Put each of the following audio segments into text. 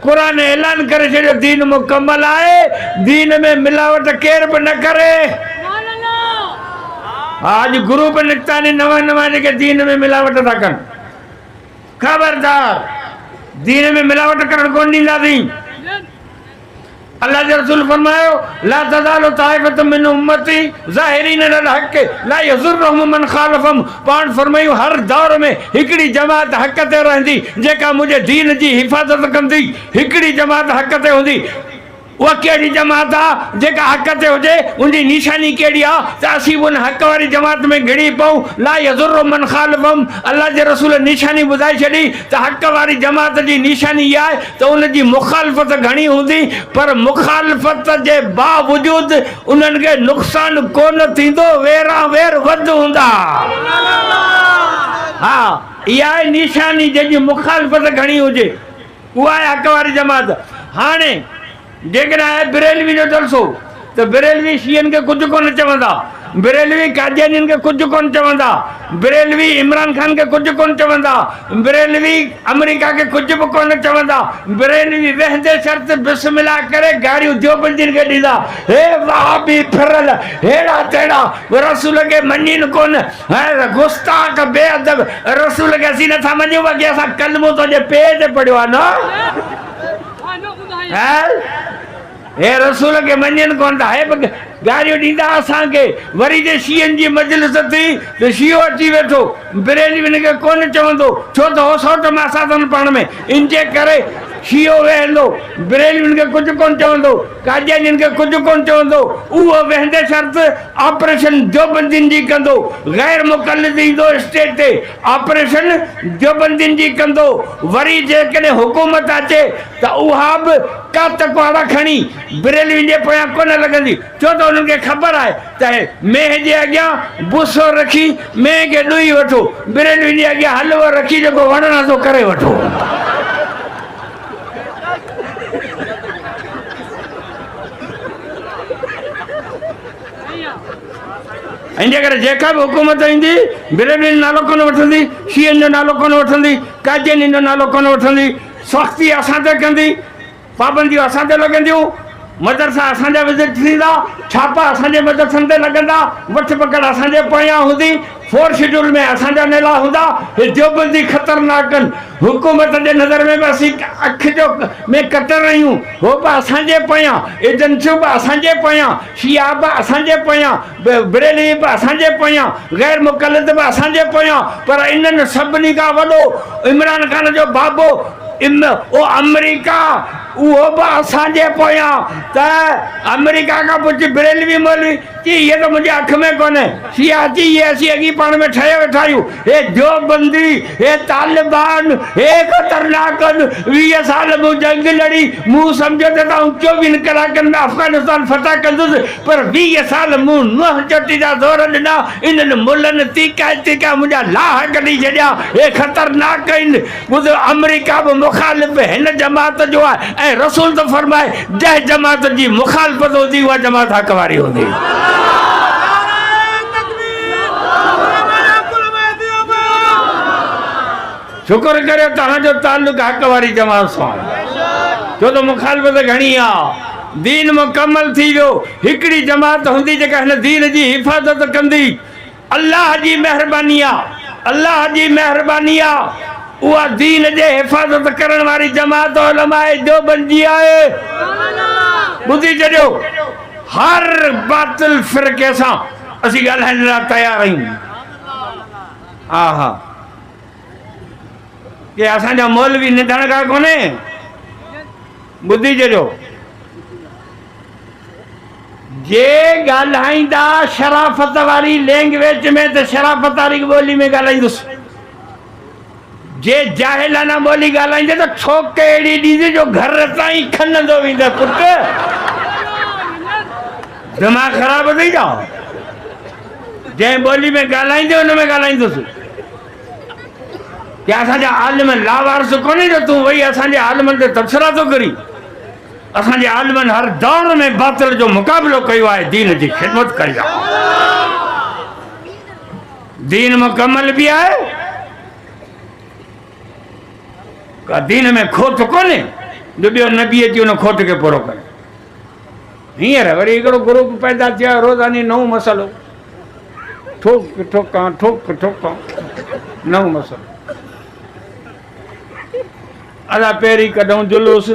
कुरान ऐलान करे छो दीन मुकम्मल आए, दीन में मिलावट केर भी न करे। आज ग्रुप निकता ने नवा नवा के दीन में मिलावट था कन, खबरदार दीन में मिलावट करण कोन ॾींदा थी। अल्लाह के रसूल फरमायो ला तज़ालु ताइफ़तुम मिन उम्मती ज़ाहिरीन अल हक़ ला यज़ुर्रुहुम मन ख़ालफ़हुम। पाण फरमायो हर दौर में हिकड़ी जमात हक़ ते रहंदी जेका मुझे दीन जी हिफाज़त कंदी। हिकड़ी जमात हक़ ते हुंदी, उहा कहिड़ी जमात आहे जेका हक़ ते हुजे, उनजी निशानी कहिड़ी आहे त असीं उन हक़ वारी जमात में घिड़ी पऊं। ला यज़ुर्रु मन ख़ालफ़हुम, अल्लाह जे रसूल निशानी ॿुधाए छॾी त हक़ वारी जमात जी निशानी इहा आहे त उनजी मुखालफ़त घणी हूंदी, पर मुखालफ़त जे बावजूद उन्हनि खे नुक़सान कोन थींदो, वेरा वेर वधि हूंदा। हा, इहा आहे निशानी जंहिंजी मुखालफ़त घणी हुजे, उहा आहे हक़ वारी जमात। हाणे जेकॾहिं आहे बरेलवी जो जलसो त बरेलवी शियनि खे कुझु कोन चवंदा, बरेलवी कादियानियुनि खे कुझु कोन चवंदा, बरेलवी इमरान खान खे कुझु कोन चवंदा, बरेलवी अमेरिका खे कुझु बि कोन चवंदा। बरेलवी वेहंदे शर्त बिस्मिल्लाह करे गाड़ियूं देवबंदियुनि खे ॾींदा। हे वहाबी फिरल हेड़ा तेड़ा रसूल खे मञीनि कोन, गुस्ताख बेअदब रसूल खे असीं नथा मञूं, बाक़ी असां कलमो तुंहिंजे पेर ते पढ़ियो आहे न। हे रसूल के मञनि कोन था, हे गाड़ियूं ॾींदा असांखे। वरी जे शीयनि जी मजलिस थी त शियो अची वेठो, बरेलवियुनि खे कोन चवंदो, छो त हो सौट में असां अथनि पाण में, इन जे करे शियो वेहंदो, बरेलवियुनि खे कुझु कोन चवंदो, कादियानियुनि खे कुझु कोन चवंदो। उहो वेहंदे शर्त ऑपरेशन देवबंदियुनि जी कंदो, गैर मुक़ल्लिद ईंदो स्टेज ते, ऑपरेशन देवबंदियुनि जी कंदो। वरी जेकॾहिं हुकूमत अचे त उहा बि का तकवाड़ा खणी बरेलवियुनि जे पोयां कोन लॻंदी, छो त उन्हनि खे ख़बर आहे त मेह जे अॻियां बुसो रखी मेह खे ॾुई वठो, बरेलवियुनि जे अॻियां हलवो रखी जेको वणण थो करे वठो। ऐं जेकर जेका बि हुकूमत ईंदी बरेलवियुनि नालो कोन वठंदी, शियनि जो नालो कोन वठंदी, कादियानियुनि जो नालो कोन वठंदी, सख़्ती असां ते कंदी, पाबंदियूं असां ते लॻंदियूं, मदरसा असांजा विज़िट थींदा, छापा असांजे मदरसनि ते लॻंदा, वठ पकड़ असांजे पोयां हूंदी, 4 शेड्यूल में असांजा नेला हूंदा। हे देवबंदी ख़तरनाक आहिनि, हुकूमत जे नज़र में बि असीं अखि जो में कटर आहियूं, हो बि असांजे पोयां, एजेंसियूं बि असांजे पोयां, शिया बि असांजे पोयां, बरेलवी बि असांजे पोयां, गैर मुक़ल्लिद बि असांजे पोयां। पर इन्हनि सभिनी खां वॾो इमरान खान जो बाबो ओ अमेरिका, उहो बि असांजे पोयां। त अमेरिका खां पुछ बरेलवी मौलवी कि इहे त मुंहिंजे अख में कोन्हे, शिया अची इहे असीं अॻी पाण में ठहे वेठा आहियूं। हे देवबंदी, हे तालिबान, हे ख़तरनाक आहिनि। 20 साल मूं जंग लड़ी, मूं सम्झो त 24 कलाकनि में अफ़गानिस्तान फतह कंदुसि, पर 20 साल मूं नुंहुं चोटी जा ज़ोर ॾिना, इन्हनि मुलनि तीका तीका मुंहिंजा लाह कढी छॾिया। हे ख़तरनाक आहिनि। ॿुधो, अमेरिका बि मुखालिफ़ हिन जमात जो आहे, ऐं रसूल त फरमाए जंहिं जमात जी मुखालिफ़त हूंदी उहा जमात हक़ वारी हूंदी। शुक्र करियो तव्हांजो ताल्लुक़ हक़ वारी जमात सां, छो त मुखालिफ़त घणी आहे। दीन मुकम्मल थी वियो, हिकिड़ी जमात हूंदी जेका हिन दीन जी हिफ़ाज़त कंदी। अल्लाह जी महिरबानी आहे, अल्लाह जी महिरबानी आहे, उहा दीन जे हिफ़ाज़त करण वारी जमात उलमाए देवबंद जी आहे। ॿुधी छॾियो, हर बातिल फ़िरक़े सां असीं ॻाल्हाइण लाइ तयार आहियूं। हा हा, के असांजा मौलवी निधणकार कोन्हे। ॿुधी छॾियो, जे ॻाल्हाईंदा शराफ़त वारी लैंग्वेज में त शराफ़त वारी ॿोली में ॻाल्हाईंदुसि, जे जाहिलाना ॿोली ॻाल्हाईंदे त छोक अहिड़ी ॾींदे जो घर ताईं खनंदो वेंदो। पुट दिमाग़ ख़राब अथई छा? जंहिं ॿोली में ॻाल्हाईंदे हुन में ॻाल्हाईंदुसि। क्या असांजा आलिम लावारस कोन्हे जो तूं वही असांजे आलिमनि ते तबसरा थो करी? असांजे आलिमनि हर दौर में बातिल जो मुक़ाबिलो कयो आहे, दीन जी ख़िदमत कई आहे। दीन मुकम्मल भी है, का दीन में खोट कोने। जो ॿियो नबी अची उन खोट खे पूरो करे। हींअर वरी हिकिड़ो ग्रुप पैदा थियो रोज़ानी नओं मसइलो, ठोक ठोकां ठोक ठोकां, नओं मसइलो। असां पहिरीं कढूं जुलूस,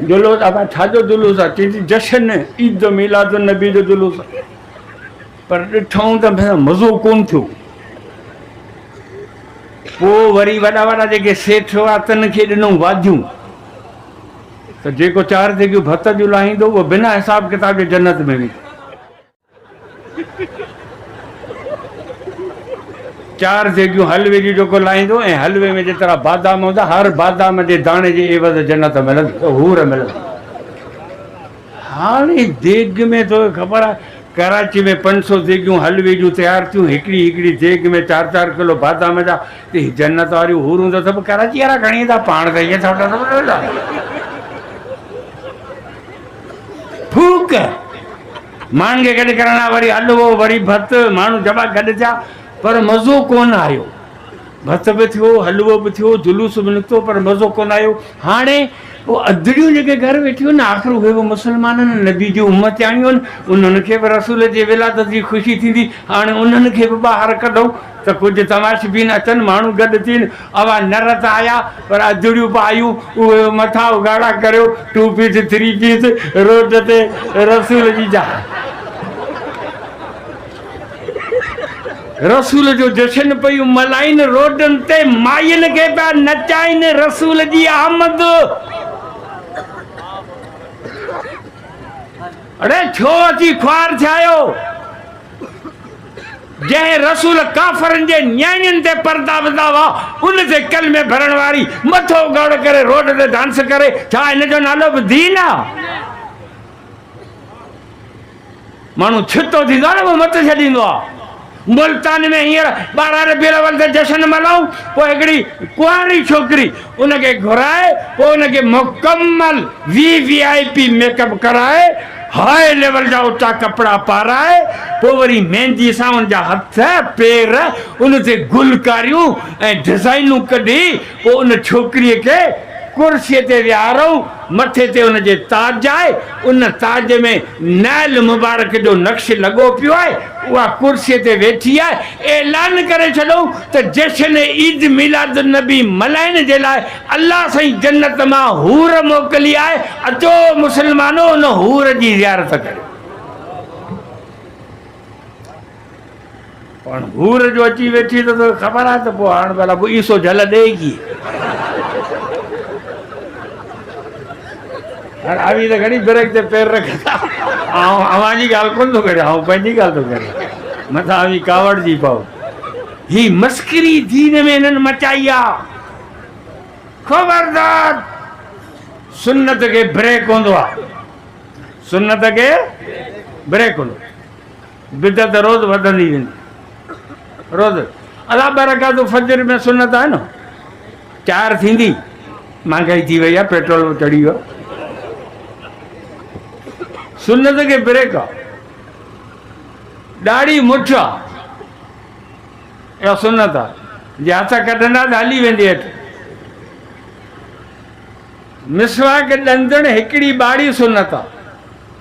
जुलूस असां छाजो जुलूस आहे, चई जश्न ईद मिलाद नबी जो जुलूस आहे। पर ॾिठूं त मज़ो कोन थियो। पोइ वरी वॾा वॾा जेके सेठ हुआ तन खे ॾिनऊं वादियूं, त जेको 4 देगियूं भत जूं लाहींदो उहो बिना हिसाब किताब जे जन्नत में वेंदो। 4 देगियूं हलवे जी जेको लाहींदो, ऐं हलवे में जेतिरा बादाम हूंदा, हर बादाम जे दाणे जे एवज़ जन्नत मिलंदी, हूर मिलंदी। हाणे देग में तो ख़बर आहे कराची में 500 देगियूं हलवे जूं तयारु थियूं, हिकिड़ी हिकिड़ी देग में 4-4 किलो बादाम जा। जन्नत वारियूं हूरूं त सभु कराची वारा खणी ईंदा, पाण त ईअं था फूक माण्हुनि खे गॾु करणा, वरी हलवो वरी भत, माण्हू जमा गॾु थिया, पर मज़ो कोन आयो। भत बि थियो, हलवो बि थियो, जुलूस बि निकितो, पर मज़ो कोन आयो। हाणे वो अदड़ियूं जेके घर वेठियूं आहिनि, आख़िर उहे बि मुस्लमाननि नबी जी उम्मत आयूं आहिनि, उन्हनि खे बि रसूल जे विलादत जी ख़ुशी थींदी। हाणे उन्हनि खे बि ॿाहिरि कढूं त कुझु तमाशबीन अचनि, माण्हू गॾु थियनि। अवा नर त आया, पर अदड़ियूं बि आयूं, उहे मथां उघाड़ा करियो, 2 पीस 3 पीस रोड ते रसूल जी जा रसूल जो जश्न पयूं मल्हाइनि, रोडनि ते माइयुनि खे पिया नचाइनि रसूल जी आमद। अड़े छो अची ख्वार थियायो? जंहिं रसूल काफ़रनि जे न्याणियुनि ते पर्दा विधा हुआ, उन ते कलमे भरण वारी मथो गौड़ करे रोड ते डांस करे, छा हिन जो नालो बि दीन आहे? माण्हू छितो थींदो आहे न, उहो मत छॾींदो आहे। मुल्तान में हींअर 12 रबीउल अव्वल ते जश्न मल्हाऊं, पोइ हिकिड़ी कुंवारी छोकिरी उनखे घुराए, पोइ उनखे मुकम्मल VIP मेकअप कराए, हाई लेवल जा उचा कपिड़ा पाराए, पोइ वरी मेहंदी सां उनजा हथ पेर उन ते गुलकारियूं ऐं डिज़ाइनूं कढी, पोइ उन छोकिरीअ खे कुर्सीअ ते विहारऊं, मथे ते उनजे ताज आहे, उन ताज में नैल मुबारक जो नक्श लॻो पियो आहे, उहा कुर्सीअ ते वेठी आहे। ऐलान करे छॾूं त जश्न ईद मिलाद नबी मल्हाइण जे लाइ अल्लाह साईं जन्नत मां हूर मोकिली आहे। अचो मुस्लमानो, उन हूर जी ज़ियारत करियो। पाण हूर जो अची वेठी त ख़बर आहे, त पोइ हाणे भला पोइ ईसो झल ॾे की अभी तो घड़ी ब्रेक ते पैर रखा। अवां जी गाल कोन तो करे, आऊं पंहिंजी गाल तो करे, मथा अभी कावड़ जी पाओ। ही मस्करी दीन में इन्हनि मचाई आहे। खबरदार, सुन्नत के ब्रेक हूंदो आहे, सुन्नत के ब्रेक हूंदो। बिदत रोज़ वधंदी वेंदी, रोज़। अला बरकात फजर में सुन्नत आहे न, 4 थींदी, महांगाई थी वई आहे, पेट्रोल चढ़ी वियो। सुन्नत के ब्रेक आहे, ॾाढी मुठ आहे, इहा सुन्नत आहे। जे हथ कढंदा त हली वेंदी हेठि। मिसवाक ॾंदणु हिकिड़ी ॿाड़ी सुन्नत आहे,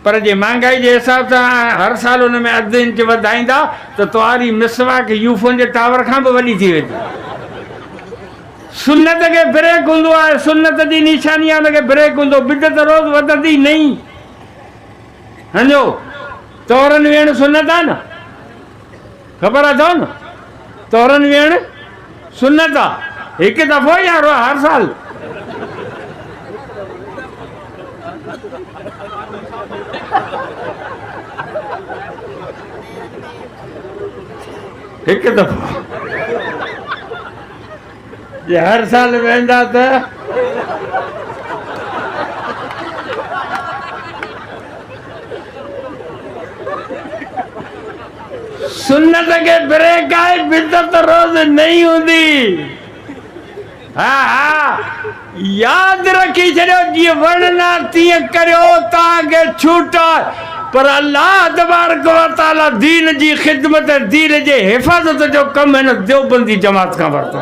पर जे महांगाई जे हिसाब सां हर साल हुन में अधु इंच वधाईंदा त तव्हारी मिसवाक यूफोन जे टावर खां बि वॾी थी वेंदी। सुन्नत खे ब्रेक हूंदो आहे, सुन्नत जी निशानी आहे, हुनखे ब्रेक हूंदो। बिदत रोज़ वधंदी नहीं। हंजो तोरन वेण सुन्नत आहे न, ख़बर अथव न? तोरन वेण सुन्नत आहे, हिकु दफ़ो या हर साल? हिकु दफ़ो। जे हर साल वेंदा त सुन्नत के ब्रेक आहे, बिदत रोज़ नहीं हूंदी। हा यादि रखी छॾियो, जीअं वणना तीअं करियो, तव्हांखे छूट। पर अल्लाह तबारक व तआला दीन जी ख़िदमत, दीन जे हिफ़ाज़त जो कमु हिन देवबंदी जमात खां वरितो।